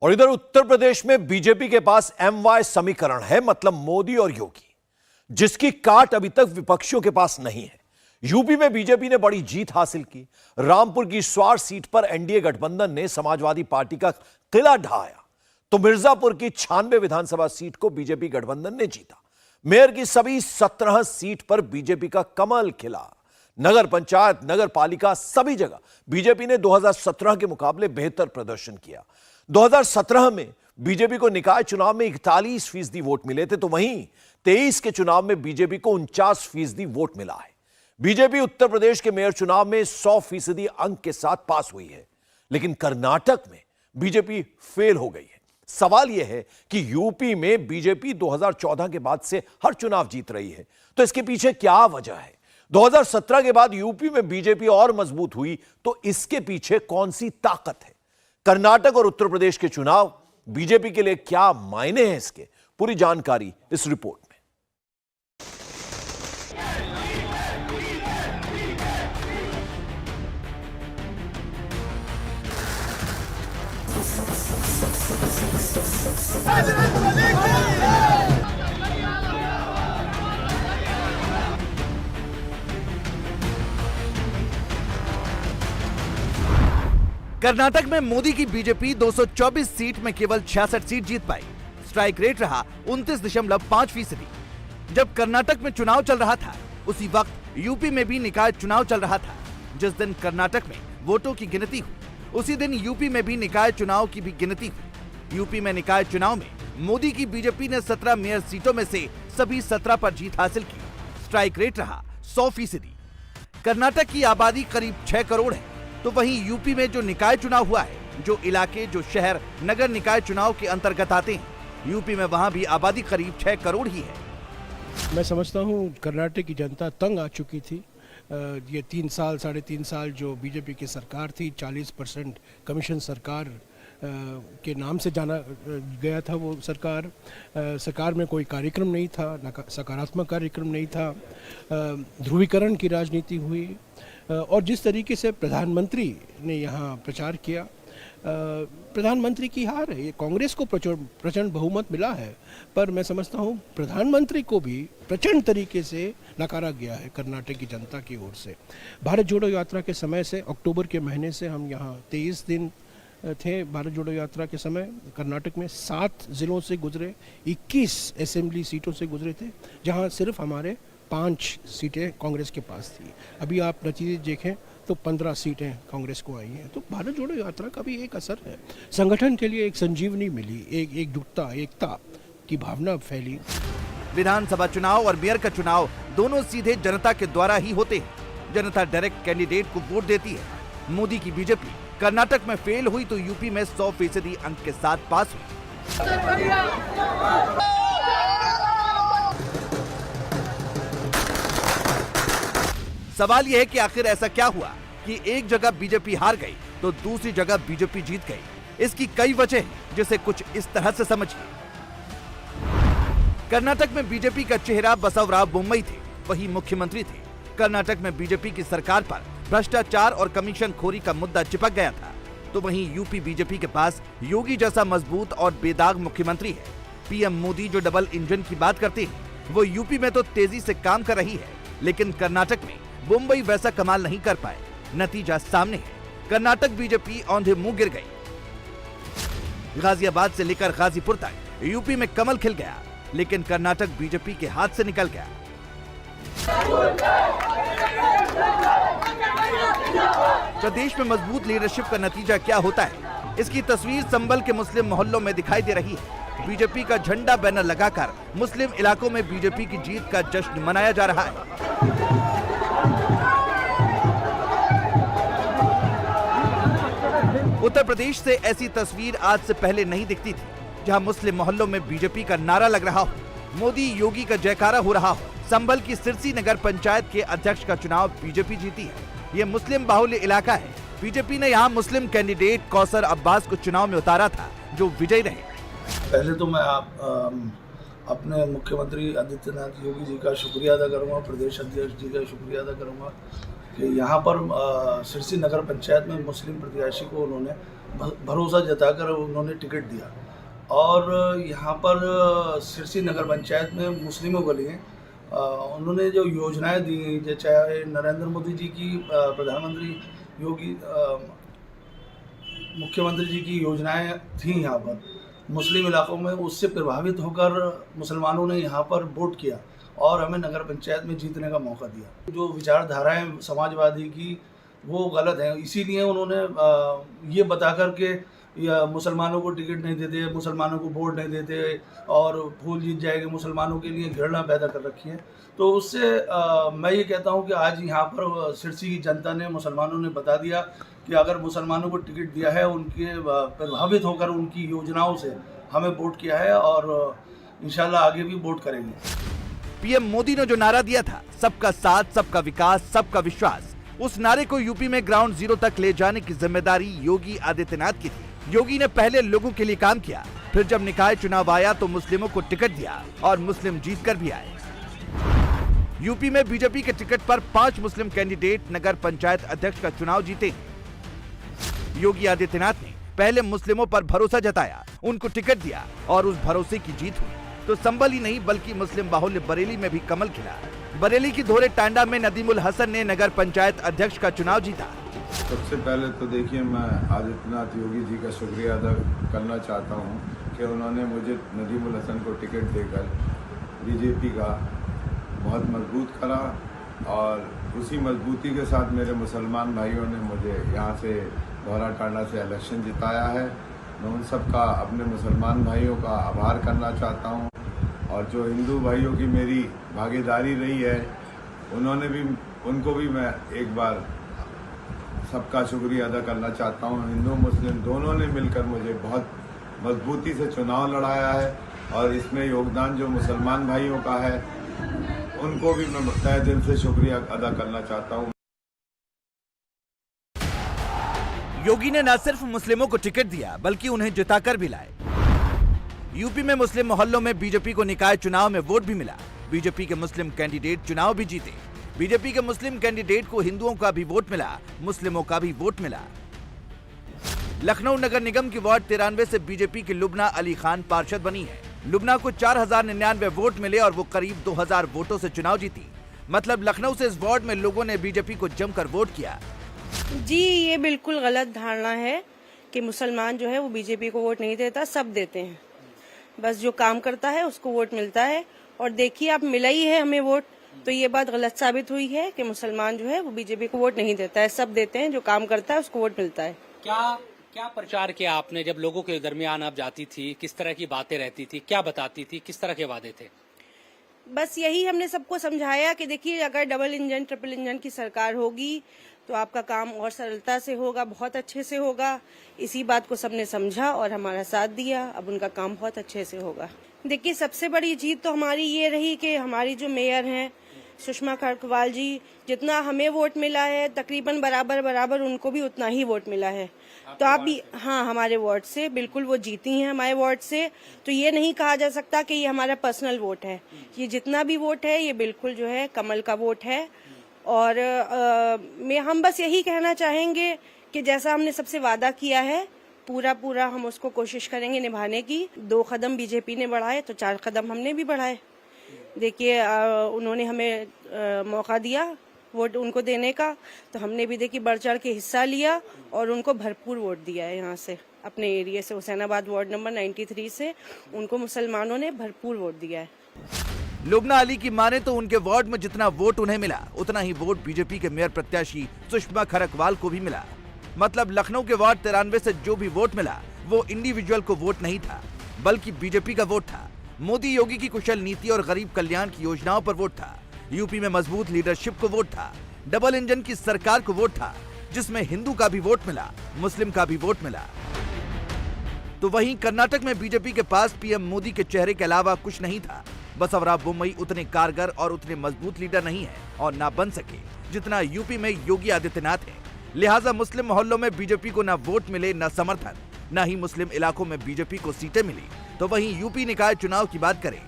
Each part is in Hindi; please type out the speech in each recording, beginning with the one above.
और इधर उत्तर प्रदेश में बीजेपी के पास MY समीकरण है, मतलब मोदी और योगी, जिसकी काट अभी तक विपक्षियों के पास नहीं है। यूपी में बीजेपी ने बड़ी जीत हासिल की। रामपुर की स्वार सीट पर एनडीए गठबंधन ने समाजवादी पार्टी का किला ढहाया, तो मिर्जापुर की 96 विधानसभा सीट को बीजेपी गठबंधन ने जीता। मेयर की सभी 17 सीट पर बीजेपी का कमल खिला। नगर पंचायत, नगर पालिका, सभी जगह बीजेपी ने 2017 के मुकाबले बेहतर प्रदर्शन किया। 2017 में बीजेपी को निकाय चुनाव में 41% वोट मिले थे, तो वहीं 23 के चुनाव में बीजेपी को 49% वोट मिला है। बीजेपी उत्तर प्रदेश के मेयर चुनाव में 100% अंक के साथ पास हुई है, लेकिन कर्नाटक में बीजेपी फेल हो गई है। सवाल यह है कि यूपी में बीजेपी 2014 के बाद से हर चुनाव जीत रही है, तो इसके पीछे क्या वजह है? 2017 के बाद यूपी में बीजेपी और मजबूत हुई, तो इसके पीछे कौन सी ताकत है? कर्नाटक और उत्तर प्रदेश के चुनाव बीजेपी के लिए क्या मायने हैं इसके? पूरी जानकारी इस रिपोर्ट में। कर्नाटक में मोदी की बीजेपी 224 सीट में केवल 66 सीट जीत पाई। स्ट्राइक रेट रहा 29.5%। जब कर्नाटक में चुनाव चल रहा था, उसी वक्त यूपी में भी निकाय चुनाव चल रहा था। जिस दिन कर्नाटक में वोटों की गिनती हुई, उसी दिन यूपी में भी निकाय चुनाव की भी गिनती हुई। यूपी में निकाय चुनाव में मोदी की बीजेपी ने 17 मेयर सीटों में से सभी 17 पर जीत हासिल की। स्ट्राइक रेट रहा 100%। कर्नाटक की आबादी करीब 6 करोड़ है, तो वहीं यूपी में जो निकाय चुनाव हुआ है, जो इलाके, जो शहर नगर निकाय चुनाव के अंतर्गत आते हैं, यूपी में वहां भी आबादी करीब 6 करोड़ ही है। मैं समझता हूं कर्नाटक की जनता तंग आ चुकी थी। ये 3 साल, 3.5 साल जो बीजेपी की सरकार थी, 40% कमीशन सरकार के नाम से जाना गया था। वो सरकार में कोई कार्यक्रम नहीं था, सकारात्मक कार्यक्रम नहीं था। ध्रुवीकरण की राजनीति हुई, और जिस तरीके से प्रधानमंत्री ने यहाँ प्रचार किया, प्रधानमंत्री की हार है। ये कांग्रेस को प्रचंड बहुमत मिला है, पर मैं समझता हूँ प्रधानमंत्री को भी प्रचंड तरीके से नकारा गया है कर्नाटक की जनता की ओर से। भारत जोड़ो यात्रा के समय से, अक्टूबर के महीने से हम यहाँ 23 दिन थे। भारत जोड़ो यात्रा के समय कर्नाटक में 7 जिलों से गुजरे, 21 असेंबली सीटों से गुजरे थे, जहाँ सिर्फ हमारे 5 सीटें कांग्रेस के पास थी। अभी आप नतीजे देखें तो 15 सीटें कांग्रेस को आई हैं। तो भारत जोड़ो यात्रा का भी एक असर है। संगठन के लिए एक संजीवनी मिली, एकजुटता, एकता की भावना फैली। विधानसभा चुनाव और मेयर का चुनाव दोनों सीधे जनता के द्वारा ही होते हैं। जनता डायरेक्ट कैंडिडेट को वोट देती है। मोदी की बीजेपी कर्नाटक में फेल हुई, तो यूपी में 100% अंक के साथ पास हुई। सवाल यह है कि आखिर ऐसा क्या हुआ कि एक जगह बीजेपी हार गई तो दूसरी जगह बीजेपी जीत गई? इसकी कई वजह हैं, जिसे कुछ इस तरह से समझिए। कर्नाटक में बीजेपी का चेहरा बसवराव बोम्मई थे, वही मुख्यमंत्री थे। कर्नाटक में बीजेपी की सरकार पर भ्रष्टाचार और कमीशन खोरी का मुद्दा चिपक गया था, तो वहीं यूपी बीजेपी के पास योगी जैसा मजबूत और बेदाग मुख्यमंत्री है। पीएम मोदी जो डबल इंजन की बात करते हैं, वो यूपी में तो तेजी से काम कर रही है, लेकिन कर्नाटक में मुंबई वैसा कमाल नहीं कर पाए। नतीजा सामने है, कर्नाटक बीजेपी औंधे मुंह गिर गई। गाजियाबाद से लेकर गाजीपुर तक यूपी में कमल खिल गया, लेकिन कर्नाटक बीजेपी के हाथ से निकल गया। प्रदेश में मजबूत लीडरशिप का नतीजा क्या होता है, इसकी तस्वीर संभल के मुस्लिम मोहल्लों में दिखाई दे रही है। बीजेपी का झंडा बैनर लगाकर मुस्लिम इलाकों में बीजेपी की जीत का जश्न मनाया जा रहा है। उत्तर प्रदेश से ऐसी तस्वीर आज से पहले नहीं दिखती थी, जहां मुस्लिम मोहल्लों में बीजेपी का नारा लग रहा हो, मोदी योगी का जयकारा हो रहा हो। संभल की सिरसी नगर पंचायत के अध्यक्ष का चुनाव बीजेपी जीती है। ये मुस्लिम बाहुल्य इलाका है। बीजेपी ने यहाँ मुस्लिम कैंडिडेट कौसर अब्बास को चुनाव में उतारा था, जो विजयी रहे। पहले तो मैं अपने मुख्यमंत्री आदित्यनाथ योगी जी का शुक्रिया अदा करूँगा, प्रदेश अध्यक्ष जी का शुक्रिया अदा करूँगा कि यहाँ पर सिरसी नगर पंचायत में मुस्लिम प्रत्याशी को उन्होंने भरोसा जताकर उन्होंने टिकट दिया। और यहाँ पर सिरसी नगर पंचायत में मुस्लिमों के लिए उन्होंने जो योजनाएं दी, जो चाहे नरेंद्र मोदी जी की, प्रधानमंत्री योगी, मुख्यमंत्री जी की योजनाएं थी यहाँ पर मुस्लिम इलाकों में, उससे प्रभावित होकर मुसलमानों ने यहाँ पर वोट किया और हमें नगर पंचायत में जीतने का मौका दिया। जो विचारधाराएं समाजवादी की वो गलत हैं, इसीलिए उन्होंने ये बता कर के या मुसलमानों को टिकट नहीं देते, मुसलमानों को वोट नहीं देते और फूल जीत जाएंगे, मुसलमानों के लिए घृणा पैदा कर रखी है। तो उससे मैं ये कहता हूँ कि आज यहाँ पर सिरसी की जनता ने, मुसलमानों ने बता दिया कि अगर मुसलमानों को टिकट दिया है, उनके प्रभावित होकर उनकी योजनाओं से हमें वोट किया है और इंशाल्लाह आगे भी वोट करेंगे। पीएम मोदी ने जो नारा दिया था, सबका साथ, सबका विकास, सबका विश्वास, उस नारे को यूपी में ग्राउंड जीरो तक ले जाने की जिम्मेदारी योगी आदित्यनाथ की थी। योगी ने पहले लोगों के लिए काम किया, फिर जब निकाय चुनाव आया तो मुस्लिमों को टिकट दिया और मुस्लिम जीत कर भी आए। यूपी में बीजेपी के टिकट पर 5 मुस्लिम कैंडिडेट नगर पंचायत अध्यक्ष का चुनाव जीते। योगी आदित्यनाथ ने पहले मुस्लिमों पर भरोसा जताया, उनको टिकट दिया और उस भरोसे की जीत हुई तो संभल ही नहीं बल्कि मुस्लिम बाहुल्य बरेली में भी कमल खिला। बरेली की धोरे टांडा में नदीमुल हसन ने नगर पंचायत अध्यक्ष का चुनाव जीता। सबसे पहले तो देखिए, मैं आदित्यनाथ योगी जी का शुक्रिया अदा करना चाहता हूं कि उन्होंने मुझे नदीमुल हसन को टिकट देकर बीजेपी का बहुत मजबूत करा और उसी मजबूती के साथ मेरे मुसलमान भाइयों ने मुझे यहाँ से धौरा टांडा से इलेक्शन जिताया है। मैं उन सब का, अपने मुसलमान भाइयों का आभार करना चाहता हूँ और जो हिंदू भाइयों की मेरी भागीदारी रही है उनको भी मैं एक बार सबका शुक्रिया अदा करना चाहता हूँ। हिंदू मुस्लिम दोनों ने मिलकर मुझे बहुत मजबूती से चुनाव लड़ाया है और इसमें योगदान जो मुसलमान भाइयों का है उनको भी मैं तहे दिल से शुक्रिया अदा करना चाहता हूँ। योगी ने न सिर्फ मुस्लिमों को टिकट दिया बल्कि उन्हें जिताकर भी लाए। यूपी में मुस्लिम मोहल्लों में बीजेपी को निकाय चुनाव में वोट भी मिला। बीजेपी के मुस्लिम कैंडिडेट चुनाव भी जीते। बीजेपी के मुस्लिम कैंडिडेट को हिंदुओं का भी वोट मिला, मुस्लिमों का भी वोट मिला। लखनऊ नगर निगम की वार्ड 93 से बीजेपी की लुबना अली खान पार्षद बनी है। लुबना को 4099 वोट मिले और वो करीब 2000 वोटों से चुनाव जीती। मतलब लखनऊ से इस वार्ड में लोगों ने बीजेपी को जमकर वोट किया। जी, ये बिल्कुल गलत धारणा है कि मुसलमान जो है वो बीजेपी को वोट नहीं देता, सब देते हैं। बस जो काम करता है उसको वोट मिलता है और देखिए आप मिला ही है हमें वोट, तो ये बात गलत साबित हुई है कि मुसलमान जो है वो बीजेपी को वोट नहीं देता है, सब देते हैं। जो काम करता है उसको वोट मिलता है। क्या प्रचार किया आपने जब लोगों के दरमियान आप जाती थी? किस तरह की बातें रहती थी, क्या बताती थी, किस तरह के वादे थे? बस यही हमने सबको समझाया कि देखिए अगर डबल इंजन ट्रिपल इंजन की सरकार होगी तो आपका काम और सरलता से होगा, बहुत अच्छे से होगा। इसी बात को सबने समझा और हमारा साथ दिया। अब उनका काम बहुत अच्छे से होगा। देखिए सबसे बड़ी जीत तो हमारी ये रही कि हमारी जो मेयर हैं सुषमा खरकवाल जी, जितना हमें वोट मिला है तकरीबन बराबर उनको भी उतना ही वोट मिला है। तो आप भी, हाँ, हमारे वार्ड से बिल्कुल वो जीती हैं हमारे वार्ड से। तो ये नहीं कहा जा सकता कि ये हमारा पर्सनल वोट है। ये जितना भी वोट है ये बिल्कुल जो है कमल का वोट है। और हम बस यही कहना चाहेंगे कि जैसा हमने सबसे वादा किया है पूरा हम उसको कोशिश करेंगे निभाने की। 2 कदम बीजेपी ने बढ़ाए तो 4 कदम हमने भी बढ़ाए। देखिए उन्होंने हमें मौका दिया वोट उनको देने का, तो हमने भी देखिए बढ़ चढ़ के हिस्सा लिया और उनको भरपूर वोट दिया है। यहाँ से अपने एरिया से हुसैनाबाद वार्ड नंबर 93 से उनको मुसलमानों ने भरपूर वोट दिया है। लुबना अली की माने तो उनके वार्ड में जितना वोट उन्हें मिला उतना ही वोट बीजेपी के मेयर प्रत्याशी सुषमा खरकवाल को भी मिला। मतलब लखनऊ के वार्ड 93 से जो भी वोट मिला वो इंडिविजुअल को वोट नहीं था बल्कि बीजेपी का वोट था। मोदी योगी की कुशल नीति और गरीब कल्याण की योजनाओं पर वोट था। यूपी में मजबूत लीडरशिप को वोट था। डबल इंजन की सरकार को वोट था जिसमें हिंदू का भी वोट मिला, मुस्लिम का भी वोट मिला। तो वहीं कर्नाटक में बीजेपी के पास पीएम मोदी के चेहरे के अलावा कुछ नहीं था। बसवराज बोम्मई उतने कारगर और उतने मजबूत लीडर नहीं है और ना बन सके जितना यूपी में योगी आदित्यनाथ है। लिहाजा मुस्लिम मोहल्लों में बीजेपी को न वोट मिले, न समर्थन, न ही मुस्लिम इलाकों में बीजेपी को सीटें मिली। तो वहीं यूपी निकाय चुनाव की बात करें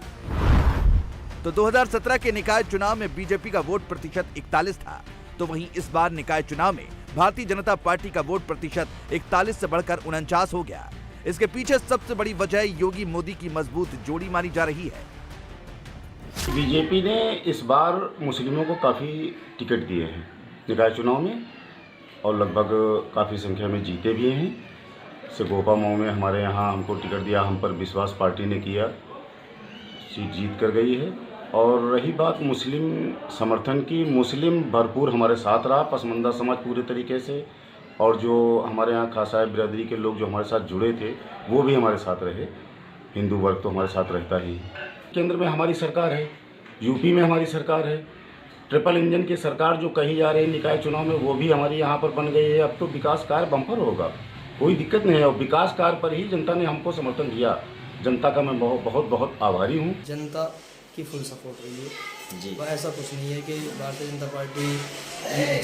तो 2017 के निकाय चुनाव में बीजेपी का वोट प्रतिशत 41 था, तो वहीं इस बार निकाय चुनाव में भारतीय जनता पार्टी का वोट प्रतिशत 41 से बढ़कर 49 हो गया। इसके पीछे सबसे बड़ी वजह योगी मोदी की मजबूत जोड़ी मानी जा रही है। बीजेपी ने इस बार मुस्लिमों को काफ़ी टिकट दिए हैं निकाय चुनाव में और लगभग काफ़ी संख्या में जीते भी हैं। से गोपा मऊ में हमारे यहाँ हमको टिकट दिया, हम पर विश्वास पार्टी ने किया, सीट जीत कर गई है। और रही बात मुस्लिम समर्थन की, मुस्लिम भरपूर हमारे साथ रहा, पसमानदा समाज पूरे तरीके से, और जो हमारे यहाँ खासा बिरादरी के लोग जो हमारे साथ जुड़े थे वो भी हमारे साथ रहे। हिंदू वर्ग तो हमारे साथ रहता ही। केंद्र में हमारी सरकार है, यूपी में हमारी सरकार है, ट्रिपल इंजन की सरकार जो कही जा रही है निकाय चुनाव में वो भी हमारी यहाँ पर बन गई है। अब तो विकास कार्य बम्पर होगा, कोई दिक्कत नहीं है। और विकास कार्य पर ही जनता ने हमको समर्थन दिया। जनता का मैं बहुत बहुत आभारी हूँ। जनता की फुल सपोर्ट रही है जी। ऐसा कुछ नहीं है कि भारतीय जनता पार्टी,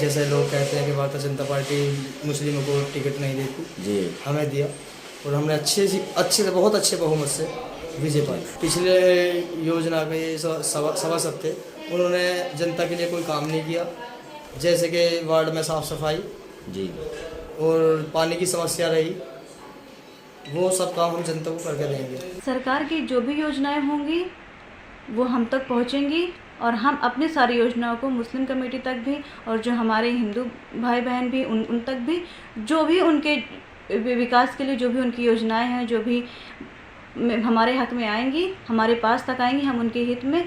जैसे लोग कहते हैं कि भारतीय जनता पार्टी मुस्लिमों को टिकट नहीं देती जी, हमें दिया और हमने अच्छे से बहुत अच्छे बहुमत से विजय पाई। पिछले योजना के सभासद थे, उन्होंने जनता के लिए कोई काम नहीं किया, जैसे कि वार्ड में साफ सफाई जी और पानी की समस्या रही, वो सब काम हम जनता को करके देंगे। सरकार की जो भी योजनाएं होंगी वो हम तक पहुंचेंगी और हम अपनी सारी योजनाओं को मुस्लिम कमेटी तक भी और जो हमारे हिंदू भाई बहन भी उन तक भी, जो भी उनके विकास के लिए जो भी उनकी योजनाएं हैं, जो भी हमारे हक में आएंगी, हमारे पास तक आएंगी, हम उनके हित में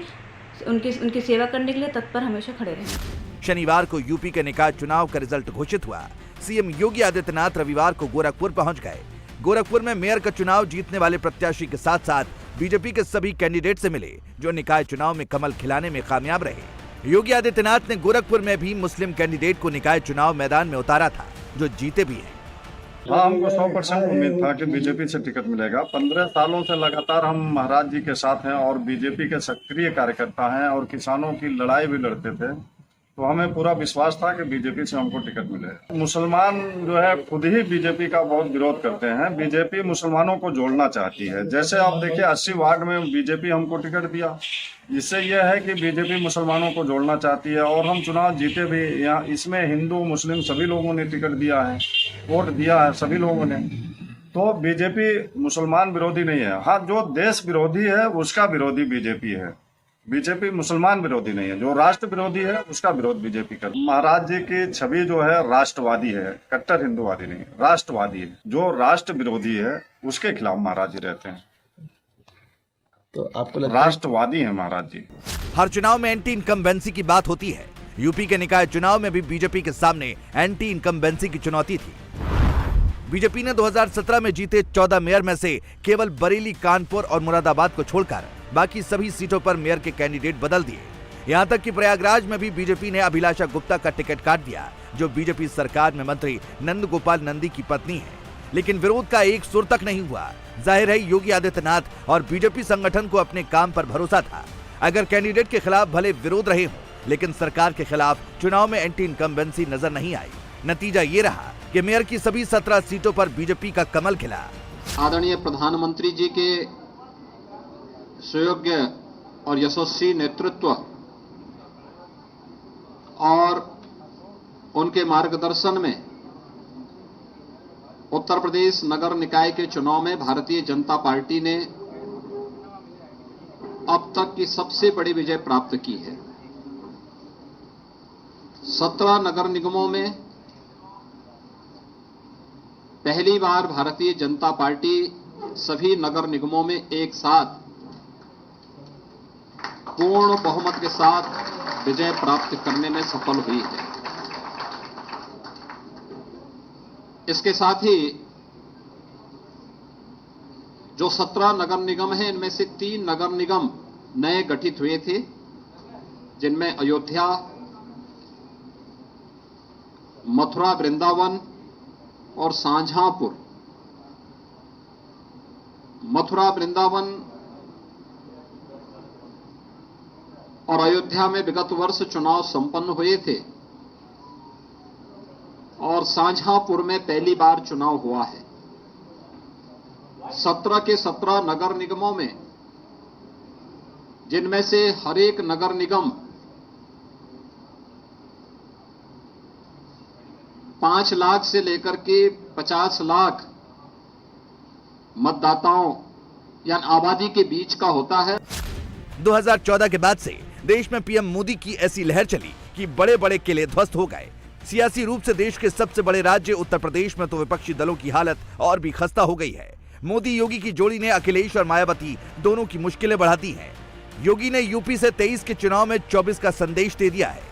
उनकी सेवा करने के लिए तत्पर हमेशा खड़े रहेंगे। शनिवार को यूपी के निकाय चुनाव का रिजल्ट घोषित हुआ। सीएम योगी आदित्यनाथ रविवार को गोरखपुर पहुंच गए। गोरखपुर में मेयर का चुनाव जीतने वाले प्रत्याशी के साथ साथ बीजेपी के सभी कैंडिडेट से मिले जो निकाय चुनाव में कमल खिलाने में कामयाब रहे। योगी आदित्यनाथ ने गोरखपुर में भी मुस्लिम कैंडिडेट को निकाय चुनाव मैदान में उतारा था जो जीते भी हैं। हाँ, हमको 100% उम्मीद था कि बीजेपी से टिकट मिलेगा। 15 सालों से लगातार हम महाराज जी के साथ हैं और बीजेपी के सक्रिय कार्यकर्ता हैं और किसानों की लड़ाई भी लड़ते थे, तो हमें पूरा विश्वास था कि बीजेपी से हमको टिकट मिलेगा। मुसलमान जो है खुद ही बीजेपी का बहुत विरोध करते हैं। बीजेपी मुसलमानों को जोड़ना चाहती है। जैसे आप देखिए 80 वार्ड में बीजेपी हमको टिकट दिया, इससे यह है कि बीजेपी मुसलमानों को जोड़ना चाहती है और हम चुनाव जीते भी। यहाँ इसमें हिंदू मुस्लिम सभी लोगों ने टिकट दिया है, वोट दिया है सभी लोगों ने। तो बीजेपी मुसलमान विरोधी नहीं है। हाँ, जो देश विरोधी है उसका विरोधी बीजेपी है। बीजेपी मुसलमान विरोधी नहीं है। जो राष्ट्र विरोधी है उसका विरोध बीजेपी कर। महाराज जी की छवि जो है राष्ट्रवादी है, कट्टर हिंदूवादी नहीं, राष्ट्रवादी है। जो राष्ट्र विरोधी है उसके खिलाफ महाराज जी रहते हैं। तो आपको राष्ट्रवादी है महाराज जी। हर चुनाव में एंटी इनकम्बेंसी की बात होती है। यूपी के निकाय चुनाव में भी बीजेपी के सामने एंटी इनकम्बेंसी की चुनौती थी। बीजेपी ने 2017 में जीते 14 मेयर में से केवल बरेली, कानपुर और मुरादाबाद को छोड़कर बाकी सभी सीटों पर मेयर के कैंडिडेट बदल दिए। यहां तक कि प्रयागराज में भी बीजेपी ने अभिलाषा गुप्ता का टिकट काट दिया जो बीजेपी सरकार में मंत्री नंद गोपाल नंदी की पत्नी है। लेकिन विरोध का एक सुर तक नहीं हुआ। जाहिर है योगी आदित्यनाथ और बीजेपी संगठन को अपने काम पर भरोसा था। अगर कैंडिडेट के खिलाफ भले विरोध रहे हों, लेकिन सरकार के खिलाफ चुनाव में एंटी इनकम्बेंसी नजर नहीं आई। नतीजा ये रहा कि मेयर की सभी 17 सीटों पर बीजेपी का कमल खिला। आदरणीय प्रधानमंत्री जी के सुयोग्य और यशस्वी नेतृत्व और उनके मार्गदर्शन में उत्तर प्रदेश नगर निकाय के चुनाव में भारतीय जनता पार्टी ने अब तक की सबसे बड़ी विजय प्राप्त की है। 17 नगर निगमों में पहली बार भारतीय जनता पार्टी सभी नगर निगमों में एक साथ पूर्ण बहुमत के साथ विजय प्राप्त करने में सफल हुई है। इसके साथ ही जो 17 नगर निगम हैं, इनमें से 3 नगर निगम नए गठित हुए थे, जिनमें अयोध्या, मथुरा वृंदावन और शाहजहांपुर। मथुरा वृंदावन और अयोध्या में विगत वर्ष चुनाव संपन्न हुए थे और शाहजहांपुर में पहली बार चुनाव हुआ है। 17 के 17 नगर निगमों में, जिनमें से हर एक नगर निगम 5 लाख से लेकर के 50 लाख मतदाताओं या आबादी के बीच का होता है। 2014 के बाद से देश में पीएम मोदी की ऐसी लहर चली कि बड़े बड़े किले ध्वस्त हो गए। सियासी रूप से देश के सबसे बड़े राज्य उत्तर प्रदेश में तो विपक्षी दलों की हालत और भी खस्ता हो गई है। मोदी योगी की जोड़ी ने अखिलेश और मायावती दोनों की मुश्किलें बढ़ा दी हैं। योगी ने यूपी से 23 के चुनाव में 24 का संदेश दे दिया है।